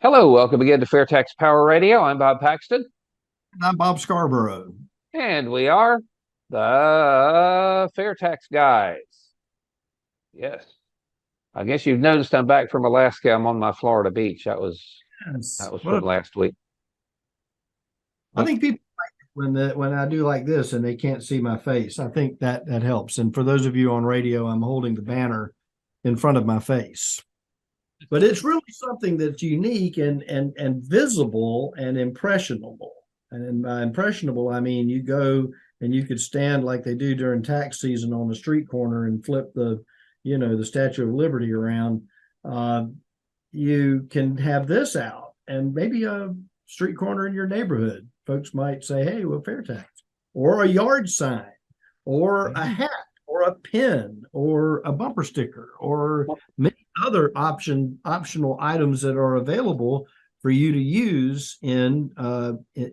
Hello, welcome again to FAIRtax Power Radio. I'm Bob Paxton. I'm Bob Scarborough. And we are the FAIRtax Guys. Yes. I guess you've noticed I'm back from Alaska. I'm on my Florida beach. That was from last week. I think people like it when I do like this and they can't see my face. I think that helps. And for those of you on radio, I'm holding the banner in front of my face. But it's really something that's unique and visible and impressionable. And by impressionable, I mean you go and you could stand like they do during tax season on the street corner and flip the Statue of Liberty around. You can have this out and maybe a street corner in your neighborhood. Folks might say, hey, well, FAIRtax, or a yard sign, or a hat, or a pin, or a bumper sticker, or many other optional items that are available for you to use in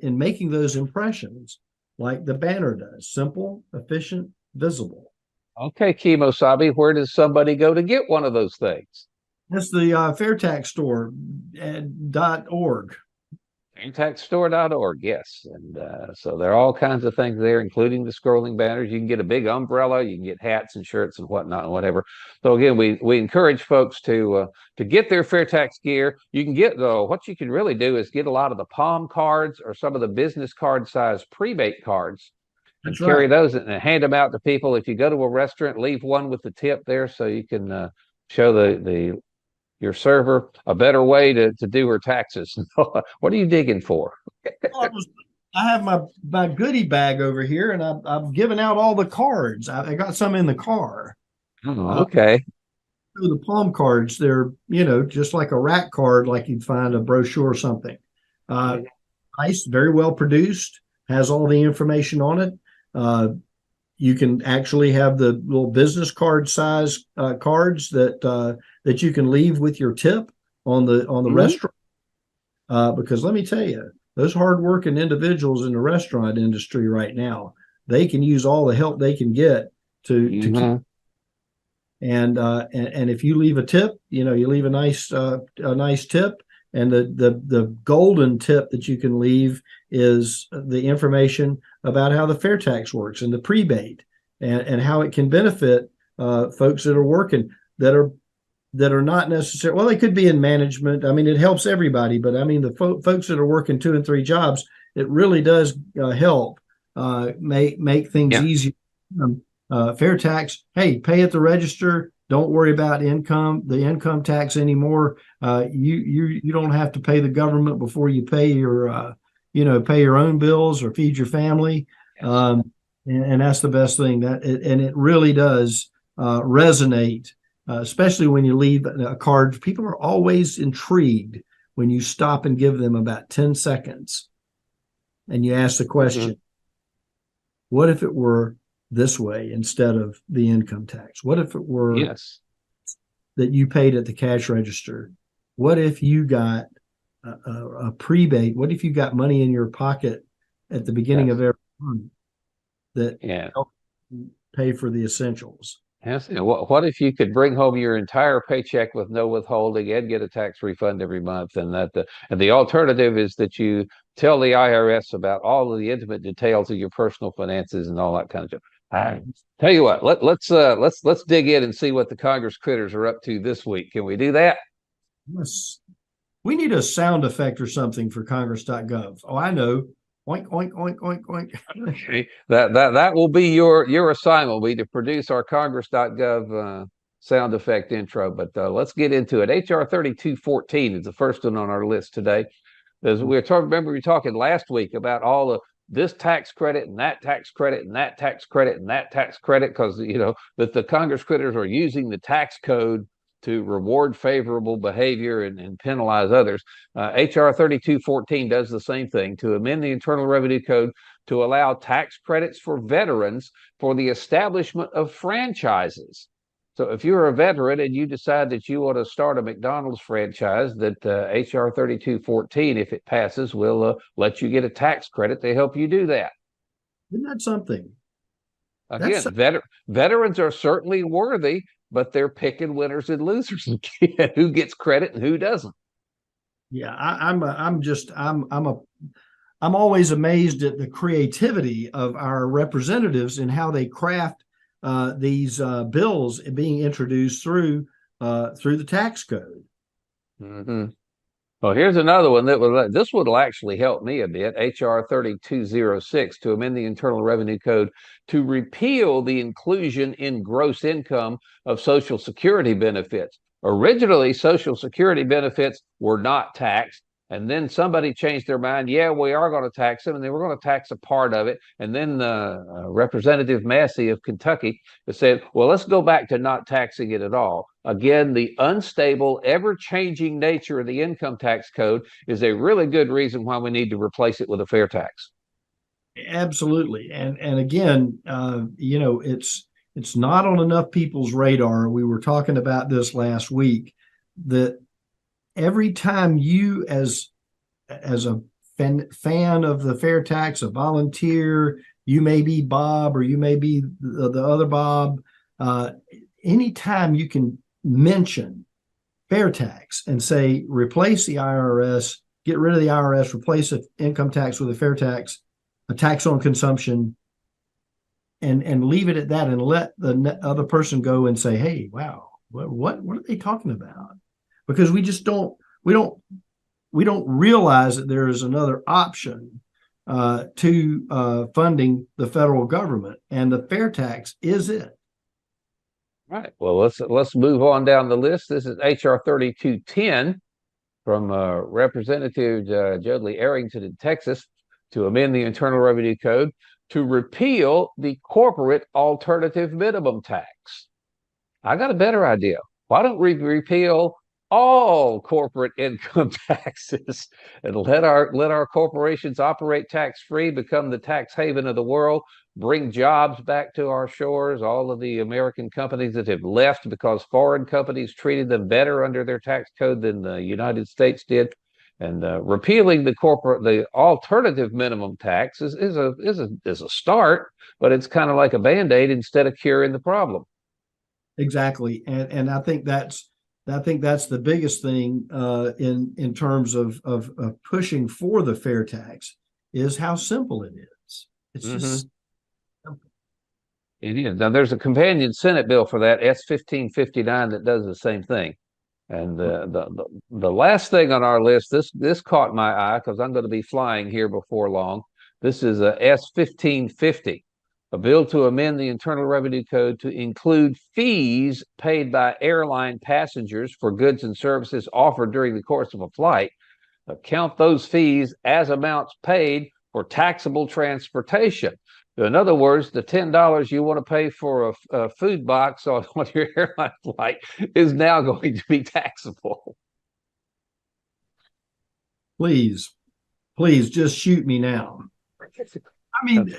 making those impressions, like the banner does. Simple, efficient, visible. Okay, Kimosabi, where does somebody go to get one of those things? That's the FAIRtaxStore.org. FAIRtaxStore.org, yes. And so there are all kinds of things there, including the scrolling banners. You can get a big umbrella, you can get hats and shirts and whatnot and whatever. So again, we encourage folks to get their FAIRtax gear. You can get, though, what you can really do is get a lot of the palm cards or some of the business card size prebate cards and carry those and hand them out to people. If you go to a restaurant, leave one with the tip there so you can show your server a better way to do her taxes. What are you digging for? I have my goodie bag over here, and I've given out all the cards. I got some in the car. Oh, okay. The palm cards, they're just like a rack card, like you'd find a brochure or something. Nice, very well produced, has all the information on it. You can actually have the little business card size cards that you can leave with your tip on the restaurant. Because let me tell you, those hardworking individuals in the restaurant industry right now, they can use all the help they can get to keep. And if you leave a tip, you leave a nice tip. And the golden tip that you can leave is the information about how the FAIRtax works and the prebate and how it can benefit folks that are working that are not necessarily, well, they could be in management. I mean, it helps everybody, but I mean, the folks that are working 2 and 3 jobs, it really does help make things easier. FAIRtax, hey, pay at the register. Don't worry about the income tax anymore. You don't have to pay the government before you pay your pay your own bills or feed your family. And that's the best thing and it really does resonate, especially when you leave a card. People are always intrigued when you stop and give them about 10 seconds and you ask the question, what if it were this way instead of the income tax? What if it were that you paid at the cash register? What if you got a prebate? What if you got money in your pocket at the beginning of every month that helped pay for the essentials? Yes. And what if you could bring home your entire paycheck with no withholding and get a tax refund every month? And the alternative is that you tell the IRS about all of the intimate details of your personal finances and all that kind of stuff. I tell you what, let's dig in and see what the Congress critters are up to this week. Can we do that? Yes. We need a sound effect or something for Congress.gov. Oh, I know. Oink, oink, oink, oink, oink. Okay. That will be your assignment, will be to produce our Congress.gov sound effect intro. But let's get into it. HR 3214 is the first one on our list today. As we were talking last week about all of this tax credit and that tax credit and that tax credit and that tax credit, because that the Congress critters are using the tax code to reward favorable behavior and penalize others. HR 3214 does the same thing, to amend the Internal Revenue Code to allow tax credits for veterans for the establishment of franchises. So if you're a veteran and you decide that you want to start a McDonald's franchise, that HR 3214, if it passes, will let you get a tax credit to help you do that. Isn't that something? Again, veterans are certainly worthy, but they're picking winners and losers and who gets credit and who doesn't. Yeah, I'm always amazed at the creativity of our representatives and how they craft these bills being introduced through the tax code. Hmm. Well, here's another one this will actually help me a bit. HR 3206 to amend the Internal Revenue Code to repeal the inclusion in gross income of Social Security benefits. Originally, Social Security benefits were not taxed. And then somebody changed their mind. Yeah, we are going to tax them, and they were going to tax a part of it. And then Representative Massey of Kentucky said, well, let's go back to not taxing it at all. Again, the unstable, ever-changing nature of the income tax code is a really good reason why we need to replace it with a fair tax. Absolutely, and again, it's not on enough people's radar. We were talking about this last week, that every time you, as a fan of the fair tax, a volunteer, you may be Bob or you may be the other Bob, anytime you can mention fair tax and say replace the IRS, get rid of the IRS, replace the income tax with a fair tax, a tax on consumption, and leave it at that, and let the other person go and say, hey, wow, what are they talking about? Because we just don't realize that there is another option to funding the federal government, and the fair tax is it. Right. Well, let's move on down the list. This is HR 3210 from Representative Judley Arrington in Texas to amend the Internal Revenue Code to repeal the corporate alternative minimum tax. I got a better idea. Why don't we repeal all corporate income taxes and let our corporations operate tax-free, become the tax haven of the world, bring jobs back to our shores, all of the American companies that have left because foreign companies treated them better under their tax code than the United States did. And repealing the alternative minimum tax is a start, but it's kind of like a Band-Aid instead of curing the problem. Exactly, and I think that's the biggest thing in terms of pushing for the fair tax, is how simple it is. It's just simple. It is. Now there's a companion Senate bill for that, S-1559, that does the same thing. And the last thing on our list, this caught my eye because I'm going to be flying here before long. This is a S-1550, a bill to amend the Internal Revenue Code to include fees paid by airline passengers for goods and services offered during the course of a flight. Count those fees as amounts paid for taxable transportation. In other words, the $10 you want to pay for a food box on your airline flight is now going to be taxable. Please just shoot me now. I mean,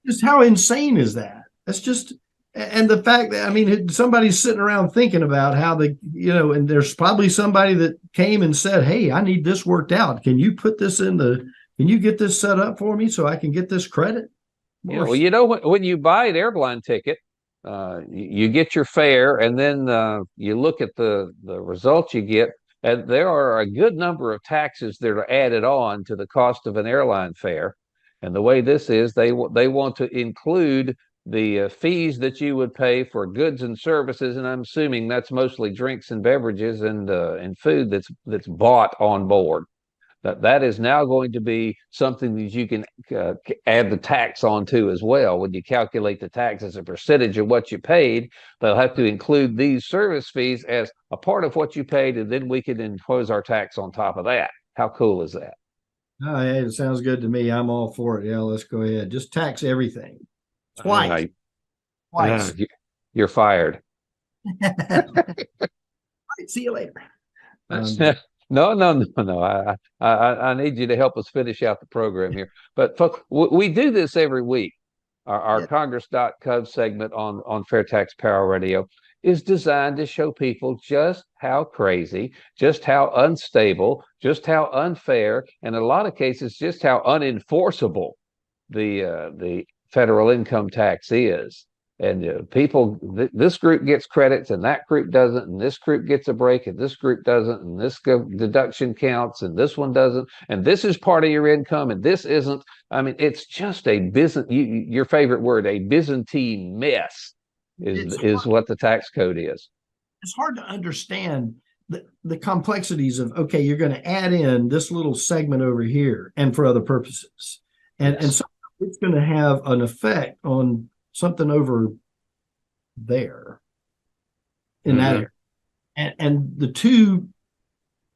just how insane is that? That's just, and the fact that, I mean, somebody's sitting around thinking about how and there's probably somebody that came and said, hey, I need this worked out. Can you get this set up for me so I can get this credit? Yeah, well, when you buy an airline ticket, you get your fare, and then you look at the results you get, and there are a good number of taxes that are added on to the cost of an airline fare. And the way this is, they want to include the fees that you would pay for goods and services, and I'm assuming that's mostly drinks and beverages and food that's bought on board. That is now going to be something that you can add the tax onto as well. When you calculate the tax as a percentage of what you paid, they'll have to include these service fees as a part of what you paid, and then we can impose our tax on top of that. How cool is that? Oh, hey, it sounds good to me. I'm all for it. Yeah, let's go ahead. Just tax everything. Twice. You're fired. See you later. No. I need you to help us finish out the program here. But folks, we do this every week. Our Congress.gov segment on FAIRtax Power Radio is designed to show people just how crazy, just how unstable, just how unfair, and in a lot of cases, just how unenforceable the federal income tax is. And people, this group gets credits and that group doesn't, and this group gets a break and this group doesn't, and this deduction counts and this one doesn't, and this is part of your income and this isn't. I mean, it's just a your favorite word, a Byzantine mess is what the tax code is. It's hard to understand the complexities of, okay, you're going to add in this little segment over here and for other purposes. And so it's going to have an effect on something over there in that area. And the two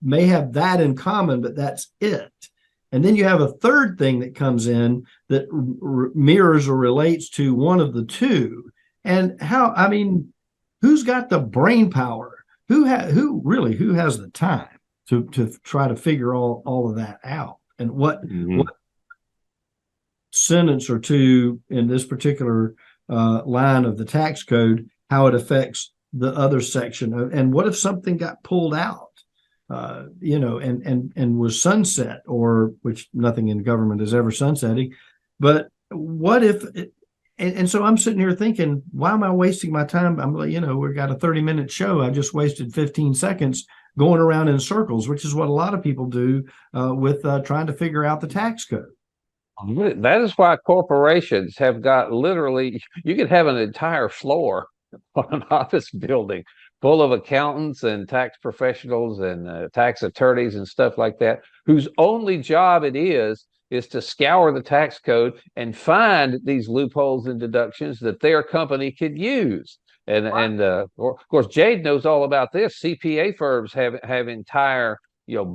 may have that in common, but that's it. And then you have a third thing that comes in that mirrors or relates to one of the two. And who's got the brain power? Who has the time to try to figure all of that out? And what sentence or two in this particular line of the tax code, how it affects the other section and what if something got pulled out, and was sunset, or which nothing in government is ever sunsetting, but what if and so I'm sitting here thinking, why am I wasting my time? I'm like, we've got a 30-minute show. I just wasted 15 seconds going around in circles, which is what a lot of people do with trying to figure out the tax code. That is why corporations have got literally, you could have an entire floor on an office building full of accountants and tax professionals and tax attorneys and stuff like that, whose only job it is to scour the tax code and find these loopholes and deductions that their company could use. And of course, Jade knows all about this. CPA firms have entire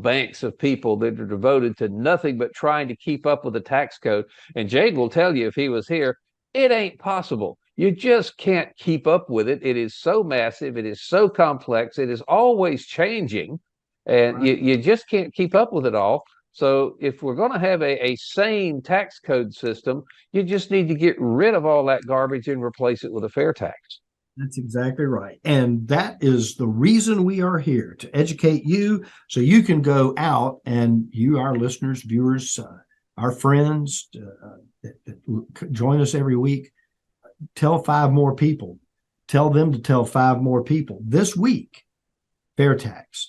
banks of people that are devoted to nothing but trying to keep up with the tax code. And Jade will tell you, if he was here, it ain't possible. You just can't keep up with it. It is so massive. It is so complex. It is always changing, and you just can't keep up with it all. So if we're going to have a sane tax code system, you just need to get rid of all that garbage and replace it with a fair tax. That's exactly right. And that is the reason we are here, to educate you so you can go out and you, our listeners, viewers, our friends, that join us every week, tell 5 more people. Tell them to tell 5 more people. This week, FAIRtax,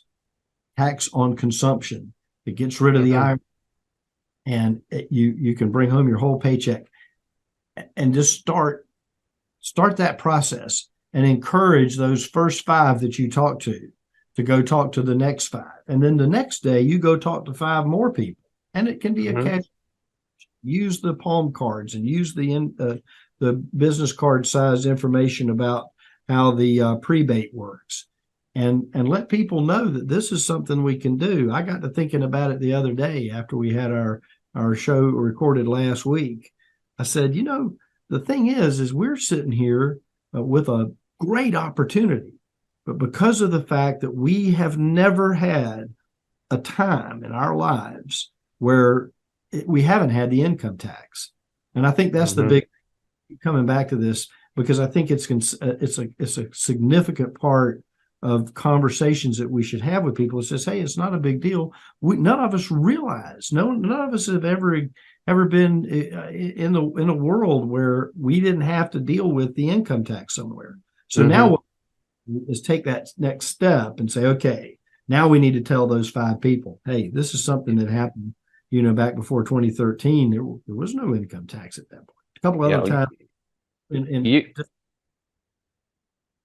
tax on consumption. It gets rid of the iron, and you can bring home your whole paycheck, and just start that process and encourage those first 5 that you talk to go talk to the next 5. And then the next day you go talk to 5 more people, and it can be a catch. Use the palm cards and use the business card size information about how the prebate works. And let people know that this is something we can do. I got to thinking about it the other day after we had our show recorded last week. I said, the thing is we're sitting here with a great opportunity, but because of the fact that we have never had a time in our lives where we haven't had the income tax. And I think that's the big, coming back to this, because I think it's a significant part of conversations that we should have with people. It says, hey, it's not a big deal. None of us realize, none of us have ever been in a world where we didn't have to deal with the income tax somewhere. So now what is take that next step and say, okay, now we need to tell those 5 people, hey, this is something that happened, back before 2013. There was no income tax at that point. A couple other times.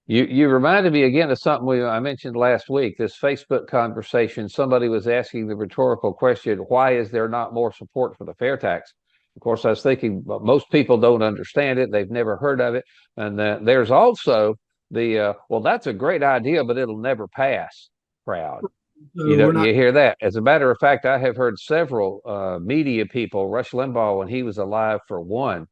You reminded me again of something I mentioned last week, this Facebook conversation. Somebody was asking the rhetorical question, why is there not more support for the fair tax? Of course, I was thinking, well, most people don't understand it. They've never heard of it. And there's also well, that's a great idea, but it'll never pass crowd. So you hear that. As a matter of fact, I have heard several media people, Rush Limbaugh, when he was alive, for one,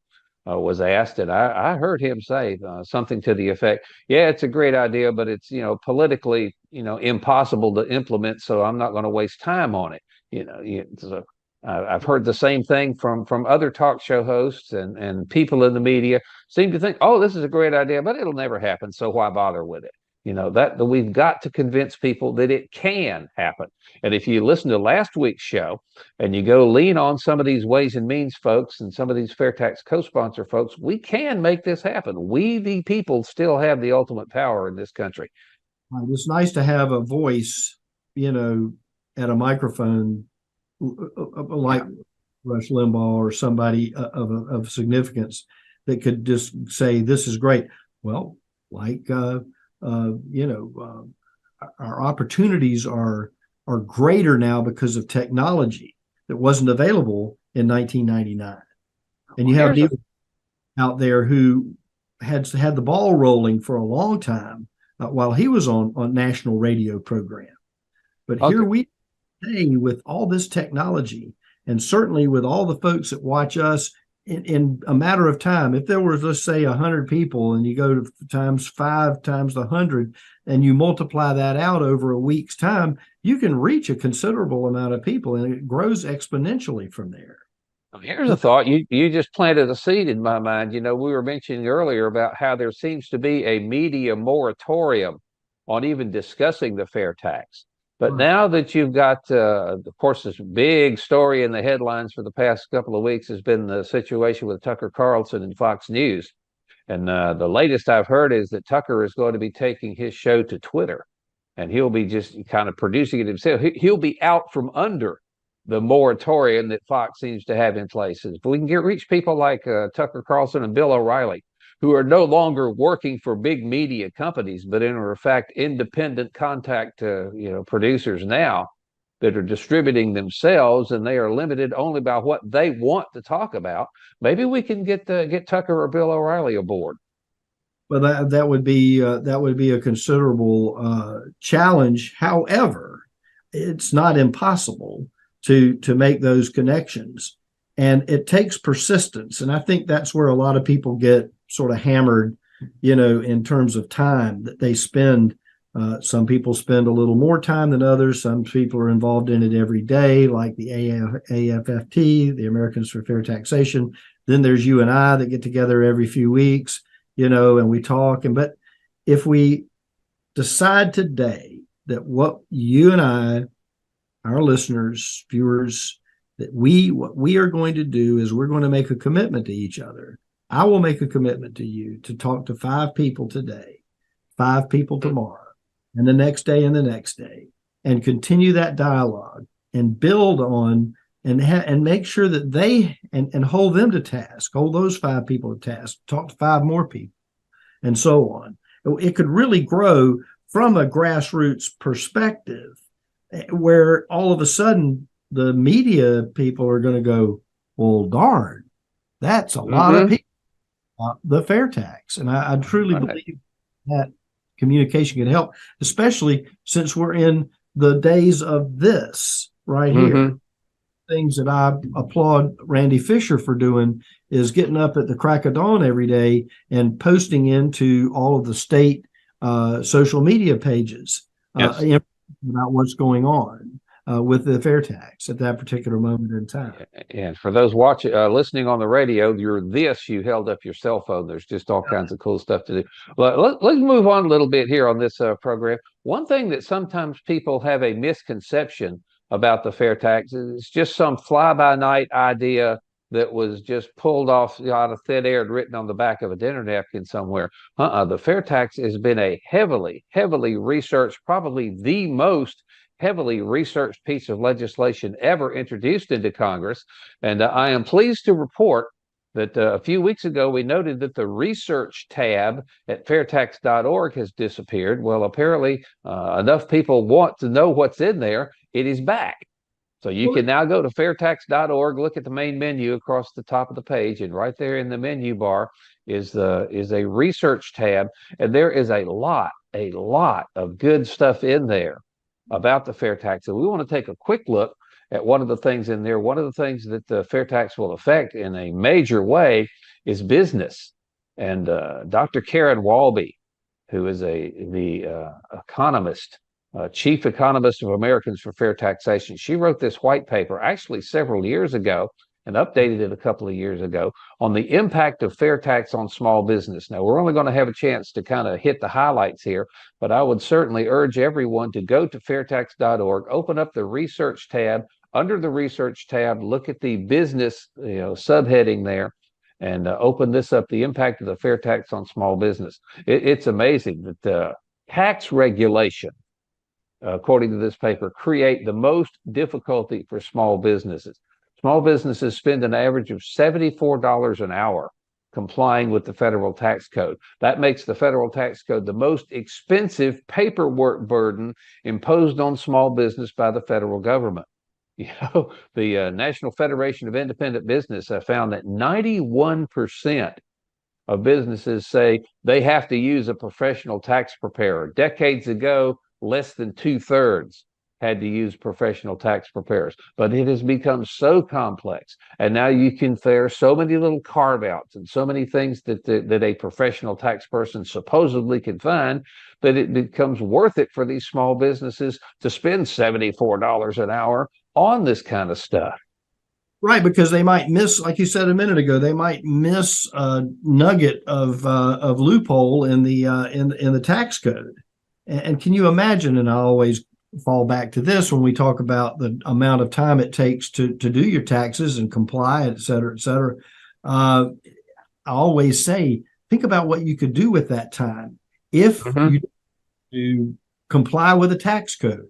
was asked, and I heard him say something to the effect, yeah, it's a great idea, but it's, politically, impossible to implement, so I'm not going to waste time on it. So I've heard the same thing from other talk show hosts and people in the media seem to think, oh, this is a great idea, but it'll never happen, so why bother with it? that we've got to convince people that it can happen. And if you listen to last week's show and you go lean on some of these Ways and Means folks and some of these FAIRtax co-sponsor folks, we can make this happen. We, the people, still have the ultimate power in this country. It's nice to have a voice, at a microphone like Rush Limbaugh or somebody of significance that could just say, this is great. Well, our opportunities are greater now because of technology that wasn't available in 1999. And you have people out there who had the ball rolling for a long time while he was on national radio program. But here we stay with all this technology, and certainly with all the folks that watch us in a matter of time. If there was, let's say, 100 people, and you go to times 5 times the 100, and you multiply that out over a week's time, you can reach a considerable amount of people, and it grows exponentially from there. Here's a thought. You just planted a seed in my mind. We were mentioning earlier about how there seems to be a media moratorium on even discussing the fair tax. But now that you've got, of course, this big story in the headlines for the past couple of weeks has been the situation with Tucker Carlson and Fox News. And the latest I've heard is that Tucker is going to be taking his show to Twitter, and he'll be just kind of producing it himself. He'll be out from under the moratorium that Fox seems to have in place. If we can reach people like Tucker Carlson and Bill O'Reilly, who are no longer working for big media companies, but in fact independent contact producers now that are distributing themselves, and they are limited only by what they want to talk about. Maybe we can get Tucker or Bill O'Reilly aboard. Well, that would be a considerable challenge. However, it's not impossible to make those connections, and it takes persistence. And I think that's where a lot of people get sort of hammered, in terms of time that they spend. Some people spend a little more time than others. Some people are involved in it every day, like the AFFT, the Americans for Fair Taxation. Then there's you and I that get together every few weeks, and we talk. But if we decide today that what you and I, our listeners, viewers, that what we are going to do is we're going to make a commitment to each other. I will make a commitment to you to talk to 5 people today, 5 people tomorrow, and the next day and the next day, and continue that dialogue and build on and make sure that they and hold them to task, hold those 5 people to task, talk to 5 more people, and so on. It could really grow from a grassroots perspective, where all of a sudden the media people are going to go, well, darn, that's a lot of people. The fair tax. And I truly believe that communication can help, especially since we're in the days of this right here. Things that I applaud Randy Fisher for doing is getting up at the crack of dawn every day and posting into all of the state social media pages about what's going on with the fair tax at that particular moment in time. And for those listening on the radio, you held up your cell phone. There's just all kinds of cool stuff to do. Let's move on a little bit here on this program. One thing that sometimes people have a misconception about the fair tax is it's just some fly-by-night idea that was just pulled off out of thin air and written on the back of a dinner napkin somewhere. The fair tax has been a heavily, heavily researched, probably the most heavily researched piece of legislation ever introduced into Congress. And I am pleased to report that a few weeks ago, we noted that the research tab at fairtax.org has disappeared. Well, apparently enough people want to know what's in there. It is back. So you can now go to fairtax.org, look at the main menu across the top of the page, and right there in the menu bar is a research tab. And there is a lot of good stuff in there about the fair tax. And we want to take a quick look at one of the things in there. One of the things that the fair tax will affect in a major way is business. And Dr. Karen Walby, who is the economist, chief economist of Americans for Fair Taxation, she wrote this white paper actually several years ago. and updated it a couple of years ago on the impact of fair tax on small business. Now, we're only going to have a chance to kind of hit the highlights here, but I would certainly urge everyone to go to fairtax.org, open up the research tab. Under the research tab, look at the business subheading there, and open this up, the impact of the fair tax on small business. It's amazing that tax regulation, according to this paper, create the most difficulty for small businesses. Small businesses spend an average of $74 an hour complying with the federal tax code. That makes the federal tax code the most expensive paperwork burden imposed on small business by the federal government. The National Federation of Independent Business found that 91% of businesses say they have to use a professional tax preparer. Decades ago, less than 2/3 had to use professional tax preparers, but it has become so complex, and now there are so many little carve-outs and so many things that a professional tax person supposedly can find, that it becomes worth it for these small businesses to spend $74 an hour on this kind of stuff. Right, because they might miss, like you said a minute ago, they might miss a nugget of loophole in the tax code. And can you imagine? And I always fall back to this when we talk about the amount of time it takes to do your taxes and comply, et cetera, et cetera. I always say, think about what you could do with that time if you do comply with the tax code.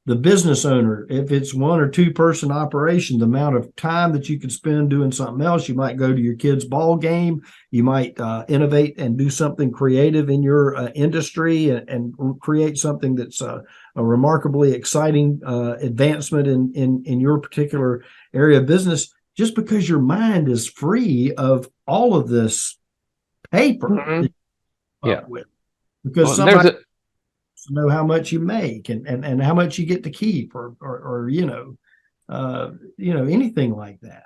The business owner, if it's 1 or 2 person operation, the amount of time that you could spend doing something else. You might go to your kid's ball game. You might innovate and do something creative in your industry and create something that's a remarkably exciting advancement in your particular area of business, just because your mind is free of all of this paper. Because somebody to know how much you make and how much you get to keep or anything like that.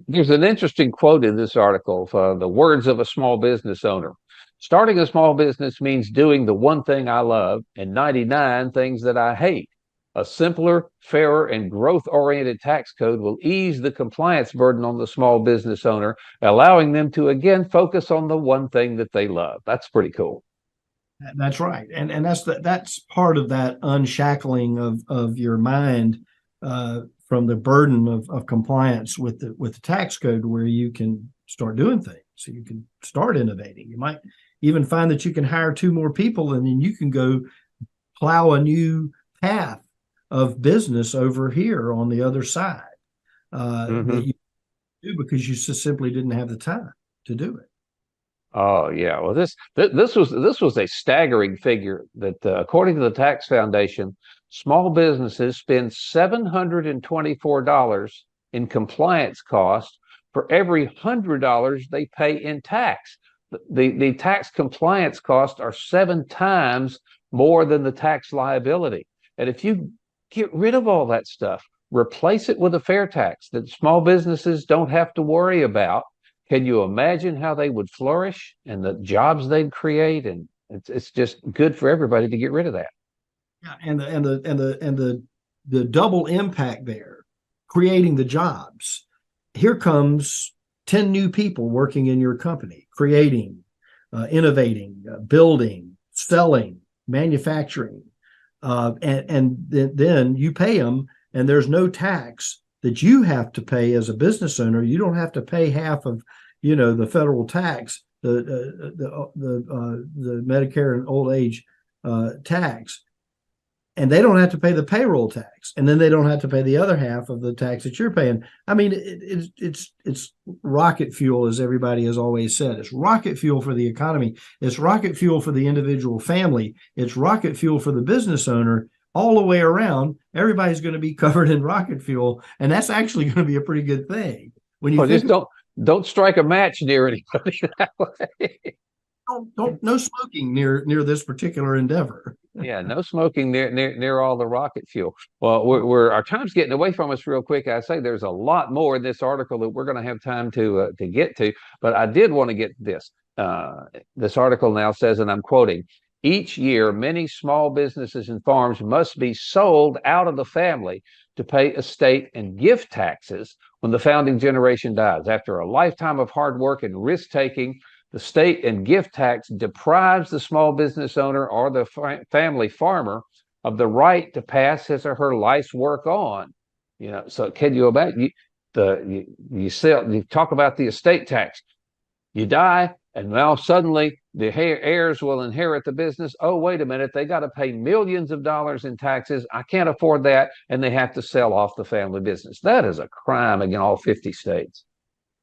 There's an interesting quote in this article, the words of a small business owner. Starting a small business means doing the one thing I love and 99 things that I hate. A simpler, fairer, and growth-oriented tax code will ease the compliance burden on the small business owner, allowing them to again focus on the one thing that they love. That's pretty cool. That's right, and that's part of that unshackling of your mind from the burden of compliance with the tax code, where you can start doing things. So you can start innovating. You might even find that you can hire 2 more people, and then you can go plow a new path of business over here on the other side that you do because you just simply didn't have the time to do it. Oh yeah, well this was a staggering figure that according to the Tax Foundation, small businesses spend $724 in compliance costs for every $100 they pay in tax. The tax compliance costs are 7 times more than the tax liability. And if you get rid of all that stuff, replace it with a fair tax that small businesses don't have to worry about, can you imagine how they would flourish and the jobs they'd create? And it's just good for everybody to get rid of that. Yeah, and the double impact there, creating the jobs. Here comes 10 new people working in your company, creating, innovating, building, selling, manufacturing, and then you pay them, and there's no tax that you have to pay as a business owner. You don't have to pay half of, the federal tax, the Medicare and old age tax, and they don't have to pay the payroll tax, and then they don't have to pay the other half of the tax that you're paying. I mean, it's rocket fuel, as everybody has always said. It's rocket fuel for the economy. It's rocket fuel for the individual family. It's rocket fuel for the business owner. All the way around, everybody's going to be covered in rocket fuel, and that's actually going to be a pretty good thing. When you just don't strike a match near anybody that way. Don't no smoking near this particular endeavor. Yeah, no smoking near all the rocket fuel. Well, we're our time's getting away from us real quick. I say there's a lot more in this article that we're going to have time to get to, but I did want to get this. This article now says, and I'm quoting, Each year, many small businesses and farms must be sold out of the family to pay estate and gift taxes when the founding generation dies. After a lifetime of hard work and risk-taking, the state and gift tax deprives the small business owner or the family farmer of the right to pass his or her life's work on. So can you imagine? You talk about the estate tax. You die, and now suddenly the heirs will inherit the business. Oh, wait a minute, they got to pay millions of dollars in taxes. I can't afford that, and they have to sell off the family business. That is a crime in all 50 states.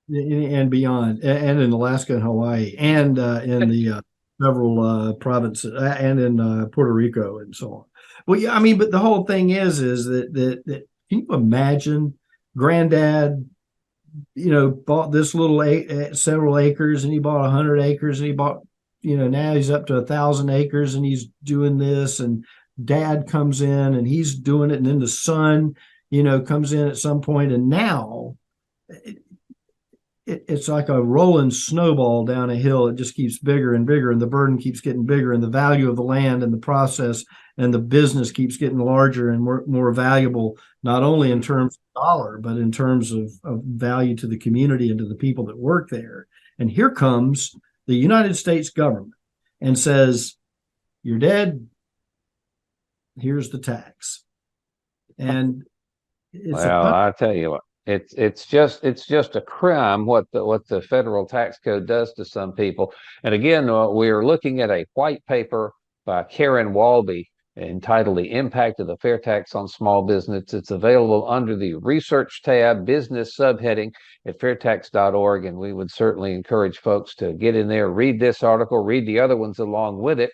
And beyond, and in Alaska and Hawaii, and in the several provinces, and in Puerto Rico, and so on. Well, yeah, I mean, but the whole thing is that can you imagine Granddad, bought this little several acres, and he bought 100 acres, and he bought, now he's up to 1,000 acres, and he's doing this, and Dad comes in and he's doing it, and then the son, comes in at some point, and now it's like a rolling snowball down a hill. It just keeps bigger and bigger, and the burden keeps getting bigger, and the value of the land and the process and the business keeps getting larger and more valuable, not only in terms of dollar, but in terms of value to the community and to the people that work there. And here comes the United States government and says, you're dead, here's the tax. And I tell you what, it's just a crime what the federal tax code does to some people. And again, we're looking at a white paper by Karen Walby entitled The Impact of the Fair Tax on Small Business. It's available under the Research tab, Business subheading at fairtax.org. And we would certainly encourage folks to get in there, read this article, read the other ones along with it,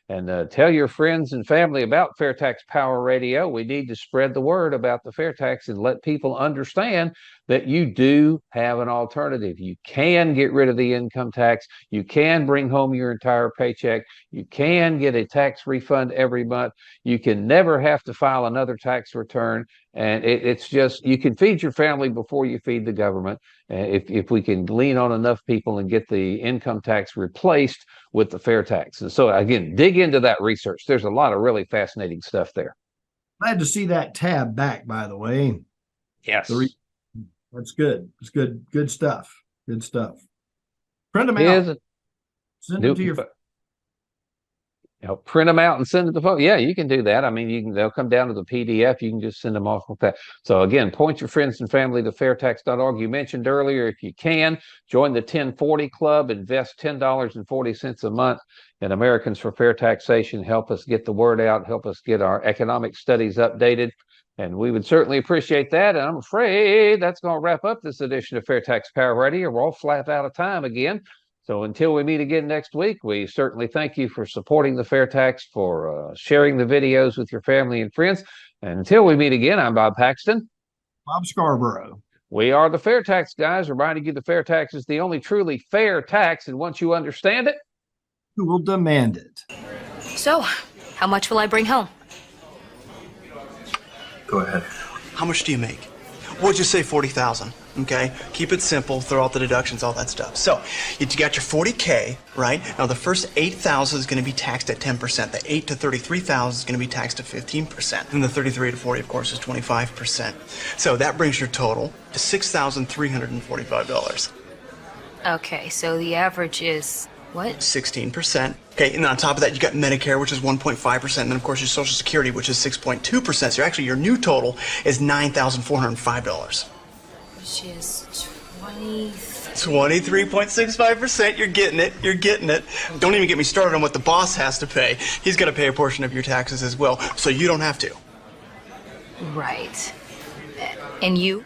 and tell your friends and family about FAIRtax Power Radio. We need to spread the word about the fair tax and let people understand that you do have an alternative. You can get rid of the income tax. You can bring home your entire paycheck. You can get a tax refund every month. You can never have to file another tax return. And it's just, you can feed your family before you feed the government. If we can lean on enough people and get the income tax replaced with the fair tax. And so again, dig into that research. There's a lot of really fascinating stuff there. Glad to see that tab back, by the way. Yes. That's good. It's good. Good stuff. Good stuff. Print them out. Send them to your. Print them out and send it to folks. Yeah, you can do that. I mean, they'll come down to the PDF. You can just send them off with that. So again, point your friends and family to fairtax.org. You mentioned earlier, if you can, join the 1040 Club, invest $10.40 a month in Americans for Fair Taxation. Help us get the word out. Help us get our economic studies updated. And we would certainly appreciate that. And I'm afraid that's going to wrap up this edition of FAIRtax Power Radio. We're all flat out of time again. So until we meet again next week, we certainly thank you for supporting the Fair Tax, for sharing the videos with your family and friends. And until we meet again, I'm Bob Paxton. Bob Scarborough. We are the FAIRtax Guys, reminding you the fair tax is the only truly fair tax. And once you understand it, who will demand it? So, how much will I bring home? Go ahead. How much do you make? We'll just say 40,000. Okay, keep it simple, throw out the deductions, all that stuff. So, you got your 40K, right? Now the first 8,000 is going to be taxed at 10%. The 8 to 33,000 is going to be taxed at 15%. And the 33 to 40, of course, is 25%. So that brings your total to $6,345. Okay, so the average is what? 16%. Okay, and on top of that, you got Medicare, which is 1.5%, and then of course your Social Security, which is 6.2%. So actually, your new total is $9,405. Which is 23.65%. You're getting it. You're getting it. Don't even get me started on what the boss has to pay. He's got to pay a portion of your taxes as well, so you don't have to. Right. And you?